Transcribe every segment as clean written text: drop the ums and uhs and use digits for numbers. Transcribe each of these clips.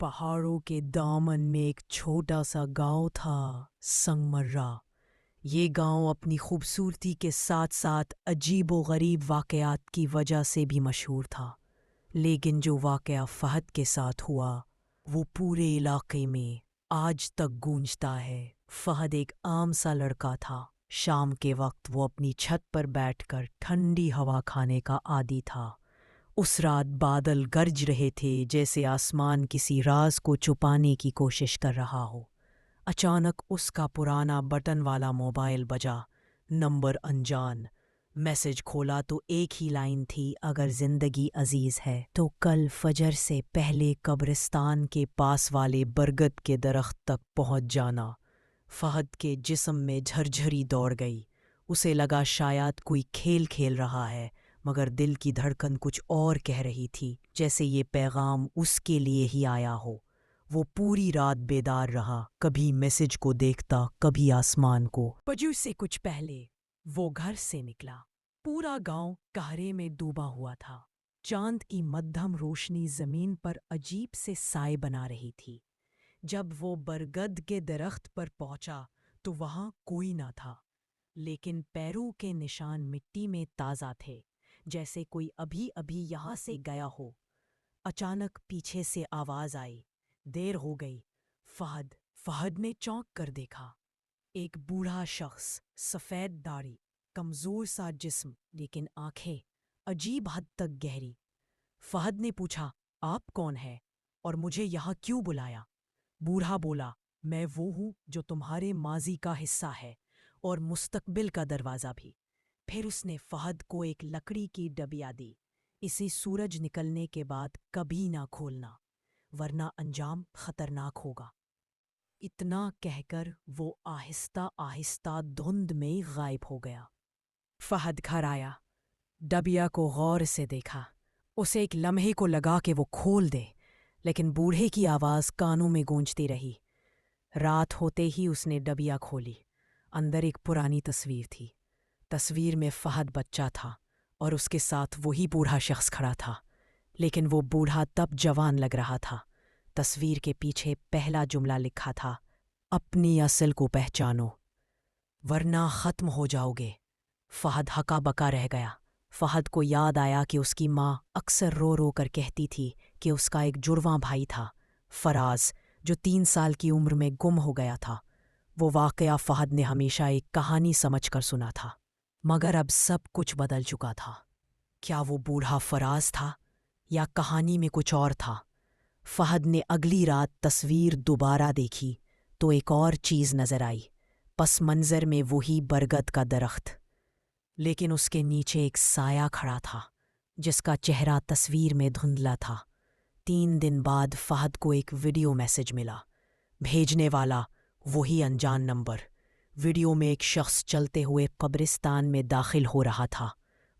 پہاڑوں کے دامن میں ایک چھوٹا سا گاؤں تھا، سنگمرہ۔ یہ گاؤں اپنی خوبصورتی کے ساتھ ساتھ عجیب و غریب واقعات کی وجہ سے بھی مشہور تھا۔ لیکن جو واقعہ فہد کے ساتھ ہوا وہ پورے علاقے میں آج تک گونجتا ہے۔ فہد ایک عام سا لڑکا تھا۔ شام کے وقت وہ اپنی چھت پر بیٹھ کر ٹھنڈی ہوا کھانے کا عادی تھا۔ اس رات بادل گرج رہے تھے جیسے آسمان کسی راز کو چھپانے کی کوشش کر رہا ہو۔ اچانک اس کا پرانا بٹن والا موبائل بجا۔ نمبر انجان۔ میسج کھولا تو ایک ہی لائن تھی، اگر زندگی عزیز ہے تو کل فجر سے پہلے قبرستان کے پاس والے برگد کے درخت تک پہنچ جانا۔ فہد کے جسم میں جھرجھری دوڑ گئی۔ اسے لگا شاید کوئی کھیل کھیل رہا ہے، مگر دل کی دھڑکن کچھ اور کہہ رہی تھی، جیسے یہ پیغام اس کے لیے ہی آیا ہو۔ وہ پوری رات بیدار رہا، کبھی میسج کو دیکھتا، کبھی آسمان کو۔ فجر سے کچھ پہلے وہ گھر سے نکلا۔ پورا گاؤں کہرے میں ڈوبا ہوا تھا۔ چاند کی مدھم روشنی زمین پر عجیب سے سائے بنا رہی تھی۔ جب وہ برگد کے درخت پر پہنچا تو وہاں کوئی نہ تھا، لیکن پیروں کے نشان مٹی میں تازہ تھے، جیسے کوئی ابھی ابھی یہاں سے گیا ہو۔ اچانک پیچھے سے آواز آئی، دیر ہو گئی۔ فہد نے چونک کر دیکھا۔ ایک بوڑھا شخص، سفید داڑھی، کمزور سا جسم، لیکن آنکھیں عجیب حد تک گہری۔ فہد نے پوچھا، آپ کون ہیں اور مجھے یہاں کیوں بلایا؟ بوڑھا بولا، میں وہ ہوں جو تمہارے ماضی کا حصہ ہے اور مستقبل کا دروازہ بھی۔ پھر اس نے فہد کو ایک لکڑی کی ڈبیا دی۔ اسے سورج نکلنے کے بعد کبھی نہ کھولنا، ورنہ انجام خطرناک ہوگا۔ اتنا کہہ کر وہ آہستہ آہستہ دھند میں غائب ہو گیا۔ فہد گھر آیا، ڈبیا کو غور سے دیکھا۔ اسے ایک لمحے کو لگا کہ وہ کھول دے، لیکن بوڑھے کی آواز کانوں میں گونجتی رہی۔ رات ہوتے ہی اس نے ڈبیا کھولی۔ اندر ایک پرانی تصویر تھی۔ تصویر میں فہد بچہ تھا اور اس کے ساتھ وہی بوڑھا شخص کھڑا تھا، لیکن وہ بوڑھا تب جوان لگ رہا تھا۔ تصویر کے پیچھے پہلا جملہ لکھا تھا، اپنی اصل کو پہچانو ورنہ ختم ہو جاؤ گے۔ فہد ہکا بکا رہ گیا۔ فہد کو یاد آیا کہ اس کی ماں اکثر رو رو کر کہتی تھی کہ اس کا ایک جڑواں بھائی تھا، فراز، جو 3 سال کی عمر میں گم ہو گیا تھا۔ وہ واقعہ فہد نے ہمیشہ ایک کہانی سمجھ کر سنا تھا، مگر اب سب کچھ بدل چکا تھا۔ کیا وہ بوڑھا فراز تھا یا کہانی میں کچھ اور تھا؟ فہد نے اگلی رات تصویر دوبارہ دیکھی تو ایک اور چیز نظر آئی۔ پس منظر میں وہی برگد کا درخت، لیکن اس کے نیچے ایک سایہ کھڑا تھا جس کا چہرہ تصویر میں دھندلا تھا۔ 3 دن بعد فہد کو ایک ویڈیو میسج ملا۔ بھیجنے والا وہی انجان نمبر۔ ویڈیو میں ایک شخص چلتے ہوئے قبرستان میں داخل ہو رہا تھا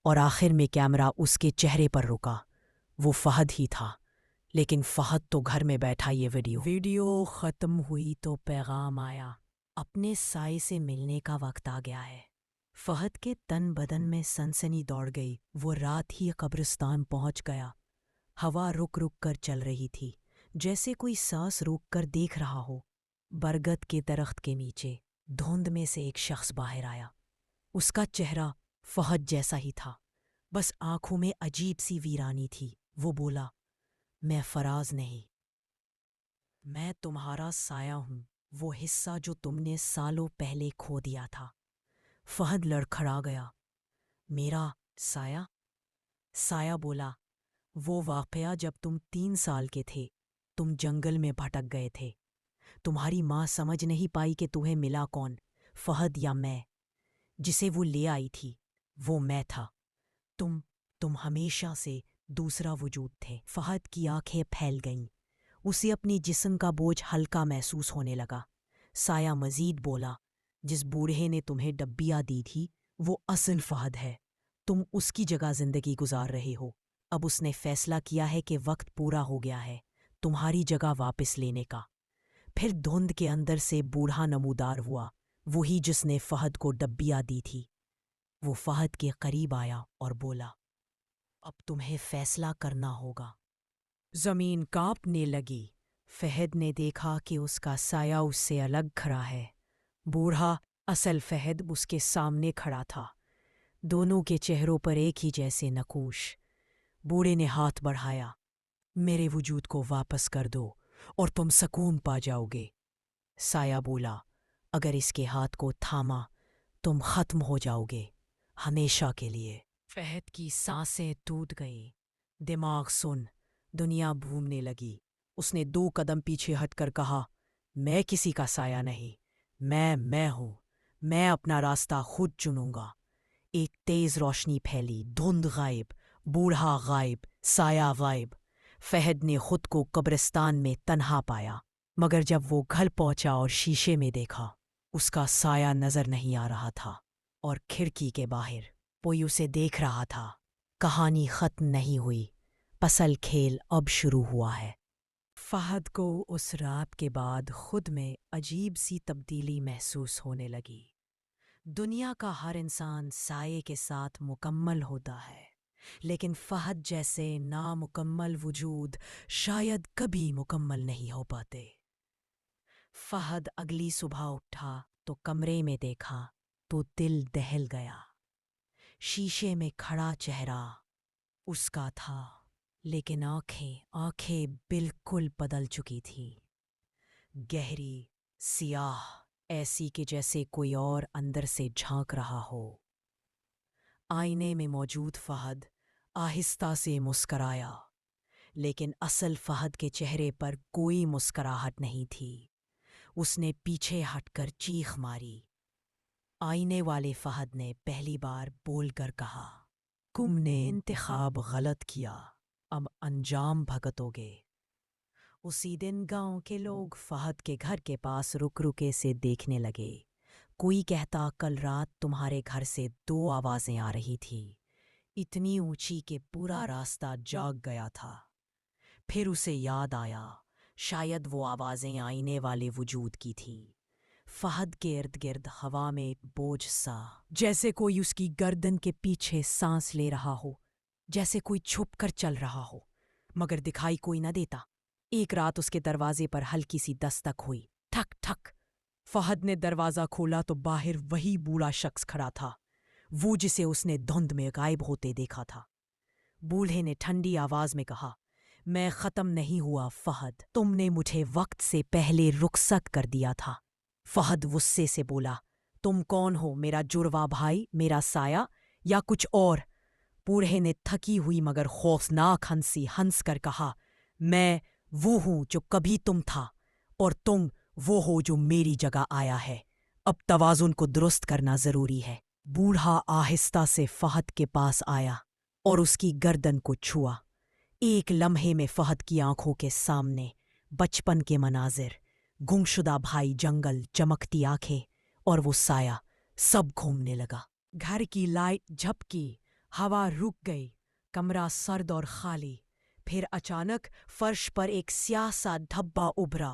اور آخر میں کیمرہ اس کے چہرے پر رکا۔ وہ فہد ہی تھا، لیکن فہد تو گھر میں بیٹھا۔ یہ ویڈیو ختم ہوئی تو پیغام آیا، اپنے سائے سے ملنے کا وقت آ گیا ہے۔ فہد کے تن بدن میں سنسنی دوڑ گئی۔ وہ رات ہی قبرستان پہنچ گیا۔ ہوا رک رک کر چل رہی تھی، جیسے کوئی سانس روک کر دیکھ رہا ہو۔ برگد کے درخت کے نیچے دھند میں سے ایک شخص باہر آیا۔ اس کا چہرہ فہد جیسا ہی تھا، بس آنکھوں میں عجیب سی ویرانی تھی۔ وہ بولا، میں فراز نہیں، میں تمہارا سایہ ہوں، وہ حصہ جو تم نے سالوں پہلے کھو دیا تھا۔ فہد لڑکھڑا گیا، میرا سایہ؟ سایہ بولا، وہ واقعہ جب تم 3 سال کے تھے، تم جنگل میں بھٹک گئے تھے۔ تمہاری ماں سمجھ نہیں پائی کہ تمہیں ملا کون، فہد یا میں۔ جسے وہ لے آئی تھی وہ میں تھا۔ تم ہمیشہ سے دوسرا وجود تھے۔ فہد کی آنکھیں پھیل گئیں۔ اسے اپنی جسم کا بوجھ ہلکا محسوس ہونے لگا۔ سایہ مزید بولا، جس بوڑھے نے تمہیں ڈبیا دی تھی وہ اصل فہد ہے۔ تم اس کی جگہ زندگی گزار رہے ہو۔ اب اس نے فیصلہ کیا ہے کہ وقت پورا ہو گیا ہے تمہاری جگہ واپس لینے کا۔ پھر دھند کے اندر سے بوڑھا نمودار ہوا، وہی جس نے فہد کو ڈبیا دی تھی۔ وہ فہد کے قریب آیا اور بولا، اب تمہیں فیصلہ کرنا ہوگا۔ زمین کانپنے لگی۔ فہد نے دیکھا کہ اس کا سایہ اس سے الگ کھڑا ہے۔ بوڑھا اصل فہد اس کے سامنے کھڑا تھا، دونوں کے چہروں پر ایک ہی جیسے نقوش۔ بوڑھے نے ہاتھ بڑھایا۔ میرے وجود کو واپس کر دو اور تم سکون پا جاؤ گے۔ سایہ بولا، اگر اس کے ہاتھ کو تھاما تم ختم ہو جاؤ گے، ہمیشہ کے لیے۔ فہد کی سانسیں ٹوٹ گئیں۔ دماغ سن، دنیا بھومنے لگی۔ اس نے 2 قدم پیچھے ہٹ کر کہا، میں کسی کا سایہ نہیں، میں ہوں، میں اپنا راستہ خود چنوں گا۔ ایک تیز روشنی پھیلی، دھند غائب، بوڑھا غائب، سایہ غائب۔ فہد نے خود کو قبرستان میں تنہا پایا، مگر جب وہ گھر پہنچا اور شیشے میں دیکھا، اس کا سایہ نظر نہیں آ رہا تھا، اور کھڑکی کے باہر کوئی اسے دیکھ رہا تھا۔ کہانی ختم نہیں ہوئی، اصل کھیل اب شروع ہوا ہے۔ فہد کو اس رات کے بعد خود میں عجیب سی تبدیلی محسوس ہونے لگی۔ دنیا کا ہر انسان سائے کے ساتھ مکمل ہوتا ہے، لیکن فہد جیسے نامکمل وجود شاید کبھی مکمل نہیں ہو پاتے۔ فہد اگلی صبح اٹھا تو کمرے میں دیکھا تو دل دہل گیا۔ شیشے میں کھڑا چہرہ اس کا تھا، لیکن آنکھیں بالکل بدل چکی تھیں، گہری، سیاہ، ایسی کہ جیسے کوئی اور اندر سے جھانک رہا ہو۔ آئینے میں موجود فہد آہستہ سے مسکرایا، لیکن اصل فہد کے چہرے پر کوئی مسکراہٹ نہیں تھی۔ اس نے پیچھے ہٹ کر چیخ ماری۔ آئینے والے فہد نے پہلی بار بول کر کہا، تم نے انتخاب غلط کیا، اب انجام بھگتو گے۔ اسی دن گاؤں کے لوگ فہد کے گھر کے پاس رکے سے دیکھنے لگے۔ کوئی کہتا، کل رات تمہارے گھر سے 2 آوازیں آ رہی تھی، اتنی اونچی کہ پورا راستہ جاگ گیا تھا۔ پھر اسے یاد آیا، شاید وہ آوازیں آئینے والے وجود کی تھیں۔ فہد کے ارد گرد ہوا میں ایک بوجھ سا، جیسے کوئی اس کی گردن کے پیچھے سانس لے رہا ہو، جیسے کوئی چھپ کر چل رہا ہو، مگر دکھائی کوئی نہ دیتا۔ ایک رات اس کے دروازے پر ہلکی سی دستک ہوئی، ٹھک ٹھک۔ فہد نے دروازہ کھولا تو باہر وہی بوڑھا شخص کھڑا تھا، وہ جسے اس نے دھند میں غائب ہوتے دیکھا تھا۔ بوڑھے نے ٹھنڈی آواز میں کہا، میں ختم نہیں ہوا فہد، تم نے مجھے وقت سے پہلے رخصت کر دیا تھا۔ فہد غصے سے بولا، تم کون ہو، میرا جڑواں بھائی، میرا سایہ، یا کچھ اور؟ بوڑھے نے تھکی ہوئی مگر خوفناک ہنسی ہنس کر کہا، میں وہ ہوں جو کبھی تم تھا، اور تم وہ ہو جو میری جگہ آیا ہے۔ اب توازن کو درست کرنا ضروری ہے۔ بوڑھا آہستہ سے فہد کے پاس آیا اور اس کی گردن کو چھوا۔ ایک لمحے میں فہد کی آنکھوں کے سامنے بچپن کے مناظر، گمشدہ بھائی، جنگل، چمکتی آنکھیں اور وہ سایہ، سب گھومنے لگا۔ گھر کی لائٹ جھپکی، ہوا رک گئی، کمرہ سرد اور خالی۔ پھر اچانک فرش پر ایک سیاہ سا دھبا ابھرا،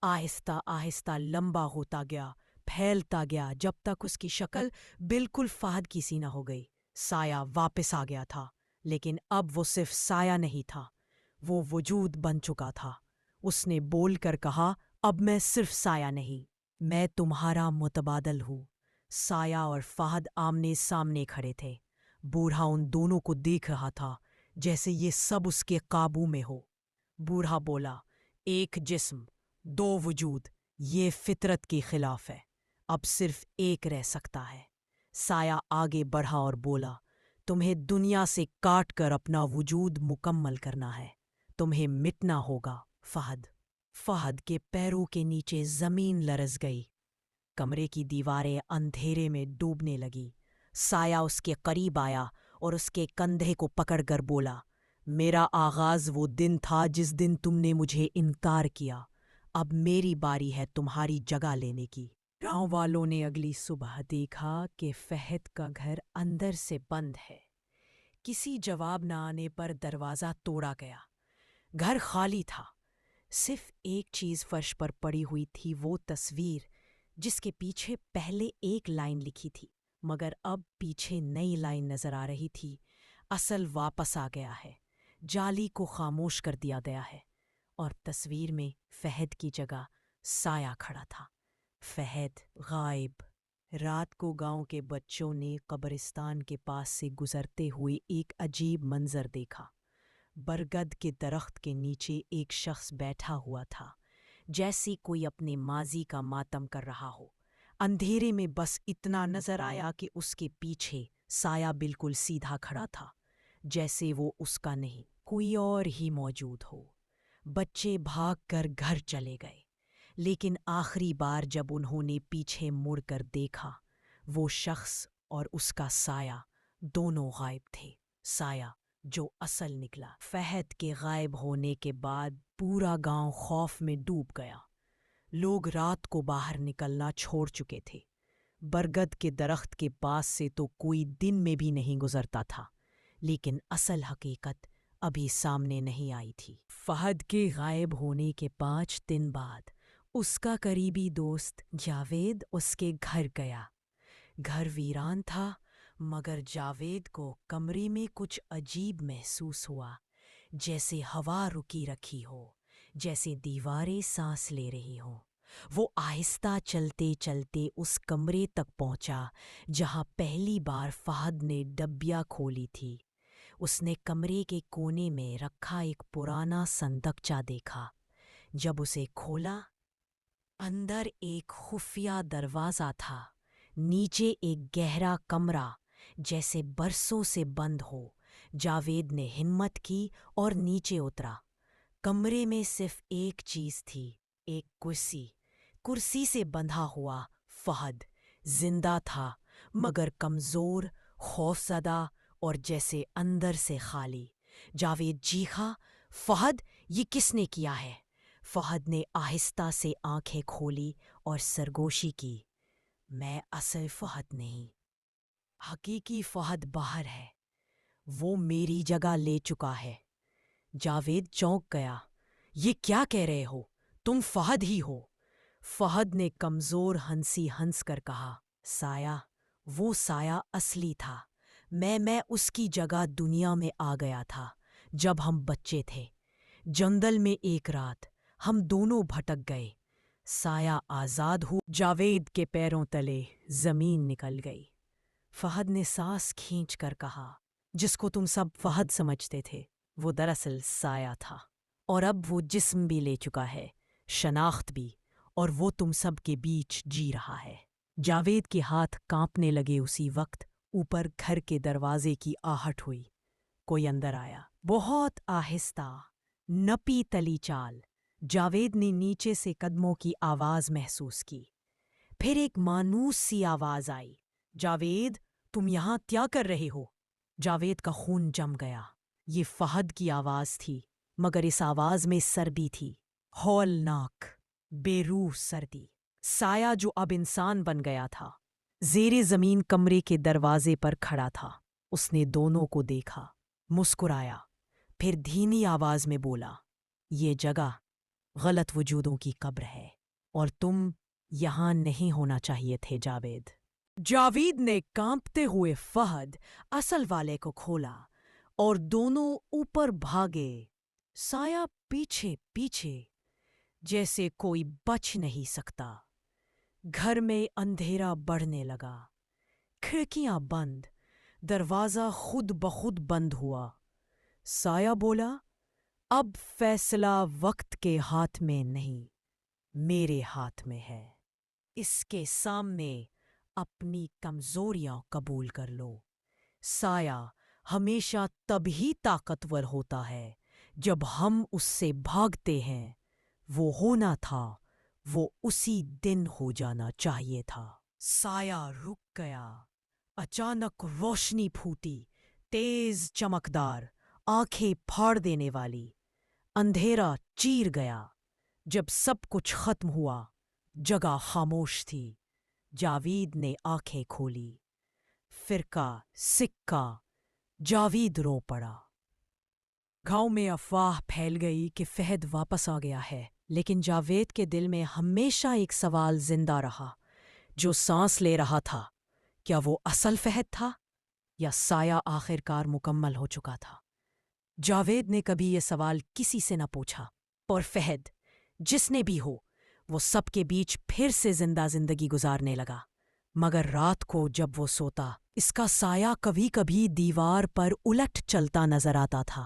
آہستہ آہستہ لمبا ہوتا گیا، پھیلتا گیا، جب تک اس کی شکل بالکل فہد کی سی نہ ہو گئی۔ سایہ واپس آ گیا تھا، لیکن اب وہ صرف سایہ نہیں تھا، وہ وجود بن چکا تھا۔ اس نے بول کر کہا، اب میں صرف سایہ نہیں، میں تمہارا متبادل ہوں۔ سایہ اور فہد آمنے سامنے کھڑے تھے۔ بوڑھا ان دونوں کو دیکھ رہا تھا جیسے یہ سب اس کے قابو میں ہو۔ بوڑھا بولا، ایک جسم، 2 وجود، یہ فطرت کے خلاف ہے، اب صرف ایک رہ سکتا ہے۔ سایہ آگے بڑھا اور بولا، تمہیں دنیا سے کاٹ کر اپنا وجود مکمل کرنا ہے، تمہیں مٹنا ہوگا فہد۔ فہد کے پیروں کے نیچے زمین لرز گئی، کمرے کی دیواریں اندھیرے میں ڈوبنے لگی۔ سایہ اس کے قریب آیا اور اس کے کندھے کو پکڑ کر بولا، میرا آغاز وہ دن تھا جس دن تم نے مجھے انکار کیا، اب میری باری ہے تمہاری جگہ لینے کی۔ گاؤں والوں نے اگلی صبح دیکھا کہ فہد کا گھر اندر سے بند ہے۔ کسی جواب نہ آنے پر دروازہ توڑا گیا۔ گھر خالی تھا، صرف ایک چیز فرش پر پڑی ہوئی تھی، وہ تصویر جس کے پیچھے پہلے ایک لائن لکھی تھی، مگر اب پیچھے نئی لائن نظر آ رہی تھی۔ اصل واپس آ گیا ہے، جالی کو خاموش کر دیا گیا ہے، اور تصویر میں فہد کی جگہ سایہ کھڑا تھا۔ فہد غائب۔ رات کو گاؤں کے بچوں نے قبرستان کے پاس سے گزرتے ہوئے ایک عجیب منظر دیکھا۔ برگد کے درخت کے نیچے ایک شخص بیٹھا ہوا تھا، جیسے کوئی اپنے ماضی کا ماتم کر رہا ہو۔ اندھیرے میں بس اتنا نظر آیا کہ اس کے پیچھے سایہ بالکل سیدھا کھڑا تھا، جیسے وہ اس کا نہیں، کوئی اور ہی موجود ہو۔ بچے بھاگ کر گھر چلے گئے، لیکن آخری بار جب انہوں نے پیچھے مڑ کر دیکھا، وہ شخص اور اس کا سایہ دونوں غائب تھے۔ سایہ جو اصل نکلا۔ فہد کے غائب ہونے کے بعد پورا گاؤں خوف میں ڈوب گیا۔ لوگ رات کو باہر نکلنا چھوڑ چکے تھے۔ برگد کے درخت کے پاس سے تو کوئی دن میں بھی نہیں گزرتا تھا، لیکن اصل حقیقت ابھی سامنے نہیں آئی تھی۔ فہد کے غائب ہونے کے 5 دن بعد اس کا قریبی دوست جاوید اس کے گھر گیا۔ گھر ویران تھا، مگر جاوید کو کمرے میں کچھ عجیب محسوس ہوا، جیسے ہوا رکی رکھی ہو، جیسے دیواریں سانس لے رہی ہوں۔ وہ آہستہ چلتے چلتے اس کمرے تک پہنچا جہاں پہلی بار فہد نے ڈبیا کھولی تھی۔ اس نے کمرے کے کونے میں رکھا ایک پرانا صندوقچہ دیکھا۔ جب اسے کھولا، اندر ایک خفیہ دروازہ تھا، نیچے ایک گہرا کمرہ جیسے برسوں سے بند ہو۔ جاوید نے ہمت کی اور نیچے اترا۔ کمرے میں صرف ایک چیز تھی، ایک کرسی۔ کرسی سے بندھا ہوا فہد زندہ تھا، مگر کمزور، خوفزدہ اور جیسے اندر سے خالی۔ جاوید چیخا، فہد، یہ کس نے کیا ہے؟ فہد نے آہستہ سے آنکھیں کھولی اور سرگوشی کی، میں اصل فہد نہیں، حقیقی فہد باہر ہے، وہ میری جگہ لے چکا ہے۔ جاوید چونک گیا، یہ کیا کہہ رہے ہو؟ تم فہد ہی ہو؟ فہد نے کمزور ہنسی ہنس کر کہا، سایہ، وہ سایہ اصلی تھا، میں اس کی جگہ دنیا میں آ گیا تھا جب ہم بچے تھے۔ جنگل میں ایک رات ہم دونوں بھٹک گئے، سایہ آزاد ہو، جاوید کے پیروں تلے زمین نکل گئی۔ فہد نے سانس کھینچ کر کہا، جس کو تم سب فہد سمجھتے تھے وہ دراصل سایہ تھا، اور اب وہ جسم بھی لے چکا ہے، شناخت بھی، اور وہ تم سب کے بیچ جی رہا ہے۔ جاوید کے ہاتھ کانپنے لگے۔ اسی وقت اوپر گھر کے دروازے کی آہٹ ہوئی۔ کوئی اندر آیا، بہت آہستہ، نپی تلی چال۔ جاوید نے نیچے سے قدموں کی آواز محسوس کی، پھر ایک مانوس سی آواز آئی، جاوید، تم یہاں کیا کر رہے ہو؟ جاوید کا خون جم گیا۔ یہ فہد کی آواز تھی، مگر اس آواز میں سردی تھی، ہولناک، بے روح سردی۔ سایہ جو اب انسان بن گیا تھا، زیر زمین کمرے کے دروازے پر کھڑا تھا۔ اس نے دونوں کو دیکھا، مسکرایا، پھر دھیمی آواز میں بولا، یہ جگہ غلط وجودوں کی قبر ہے، اور تم یہاں نہیں ہونا چاہیے تھے جاوید۔ جاوید نے کانپتے ہوئے فہد اصل والے کو کھولا اور دونوں اوپر بھاگے، سایہ پیچھے پیچھے، جیسے کوئی بچ نہیں سکتا۔ گھر میں اندھیرا بڑھنے لگا، کھڑکیاں بند، دروازہ خود بخود بند ہوا۔ سایہ بولا، اب فیصلہ وقت کے ہاتھ میں نہیں، میرے ہاتھ میں ہے۔ اس کے سامنے اپنی کمزوریاں قبول کر لو۔ سایہ ہمیشہ تب ہی طاقتور ہوتا ہے جب ہم اس سے بھاگتے ہیں۔ وہ ہونا تھا، وہ اسی دن ہو جانا چاہیے تھا۔ سایہ رک گیا۔ اچانک روشنی پھوٹی، تیز، چمکدار، آنکھیں پھاڑ دینے والی۔ اندھیرا چیر گیا۔ جب سب کچھ ختم ہوا، جگہ خاموش تھی۔ جاوید نے آنکھیں کھولی، فرقہ، سکہ، جاوید رو پڑا۔ گاؤں میں افواہ پھیل گئی کہ فہد واپس آ گیا ہے، لیکن جاوید کے دل میں ہمیشہ ایک سوال زندہ رہا، جو سانس لے رہا تھا، کیا وہ اصل فہد تھا یا سایہ آخر کار مکمل ہو چکا تھا؟ جاوید نے کبھی یہ سوال کسی سے نہ پوچھا، اور فہد جس نے بھی ہو وہ سب کے بیچ پھر سے زندہ زندگی گزارنے لگا۔ مگر رات کو جب وہ سوتا اس کا سایہ کبھی کبھی دیوار پر الٹ چلتا نظر آتا تھا۔